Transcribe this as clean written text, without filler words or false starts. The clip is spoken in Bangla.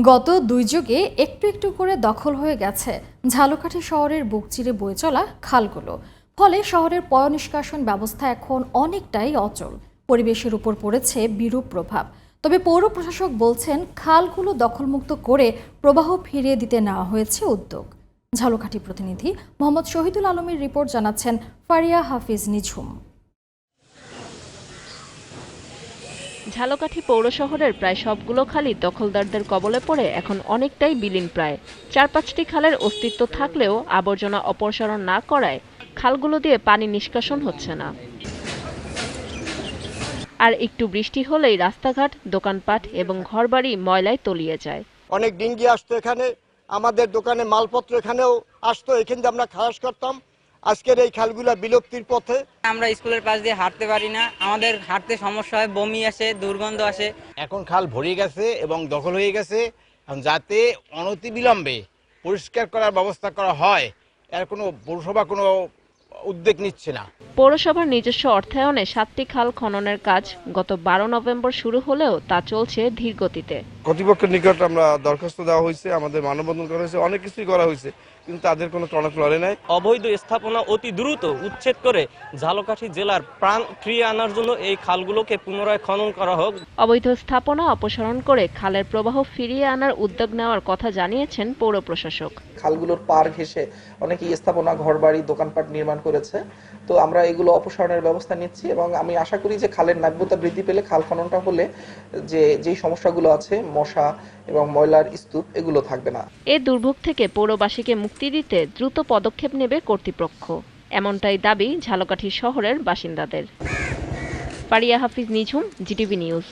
গত ২ যুগে একটু একটু করে দখল হয়ে গেছে ঝালকাঠি শহরের বুক চিরে বয়ে চলা খালগুলো। ফলে শহরের পয়ঃনিষ্কাশন ব্যবস্থা এখন অনেকটাই অচল। পরিবেশের উপর পড়েছে বিরূপ প্রভাব। তবে পৌর প্রশাসক বলছেন খালগুলো দখলমুক্ত করে প্রবাহ ফিরিয়ে দিতে নেওয়া হয়েছে উদ্যোগ। ঝালকাঠি প্রতিনিধি মোহাম্মদ শহীদুল আলমের রিপোর্ট জানাচ্ছেন ফারিয়া হাফিজ নিঝুম। ঝালকাঠি পৌর শহরের প্রায় সবগুলো খালই দখলদারদের কবলে পড়ে এখন অনেকটাই বিলীন প্রায়। ৪-৫টি খালের অস্তিত্ব থাকলেও আবর্জনা অপসারণ না করায় খালগুলো দিয়ে পানি নিষ্কাশন হচ্ছে না। আর একটু বৃষ্টি হলেই রাস্তাঘাট, দোকানপাট এবং ঘরবাড়ি ময়লায় তলিয়ে যায়। অনেক ডিঙ্গি আসতো এখানে, আমাদের দোকানে মালপত্র এখানেও আসতো, এখান দিয়ে আমরা খালাস করতাম। আজকের এই খালগুলা বিলুপ্তির পথে। আমরা স্কুলের পাশ দিয়ে হাঁটতে পারি না, আমাদের হাঁটতে সমস্যা হয়, বমি আসে, দুর্গন্ধ আসে। এখন খাল ভরে গেছে এবং দখল হয়ে গেছে, যাতে অনতিবিলম্বে পরিষ্কার করার ব্যবস্থা করা হয় এর কোনো পৌরসভা কোনো উদ্যোগ নিচ্ছে না। পৌরসভার নিজস্ব অর্থায়নে 7টি খাল খননের কাজ গত 12 নভেম্বর শুরু হলেও তা চলছে ধীর গতিতে। কর্তৃপক্ষের নিকট আমরা দরখাস্ত দেওয়া হয়েছে, আমাদের মানববন্ধন করা হয়েছে, অনেক কিছুই করা হয়েছে, কিন্তু তাদের কোনো টনক লড়ে নাই। অবৈধ স্থাপনা অতি দ্রুত উচ্ছেদ করে ঝালকাঠি জেলার প্রাণ ফিরিয়ে আনার জন্য এই খালগুলোকে পুনরায় খনন করা হোক। অবৈধ স্থাপনা অপসারণ করে খালের প্রবাহ ফিরিয়ে আনার উদ্যোগ নেওয়ার কথা জানিয়েছেন পৌর প্রশাসক। খালগুলোর পার ঘেঁষে অনেকেই স্থাপনা, ঘরবাড়ি, দোকানপাট নির্মাণ করেছে। তো আমরা এগুলো অপসারণের ব্যবস্থা নিচ্ছি এবং আমি আশা করি যে খালের নাব্যতা বৃদ্ধি পেলে, খাল খননটা হলে যেই সমস্যাগুলো আছে, মশা এবং ময়লার স্তূপ, এগুলো থাকবে না। এ দুর্ভোগ থেকে পৌরবাসীকে মুক্তি দিতে দ্রুত পদক্ষেপ নেবে কর্তৃপক্ষ, এমনটাই দাবি ঝালকাঠি শহরের বাসিন্দাদের। ফারিয়া হাফিজ নিঝুম, জিটিভি নিউজ।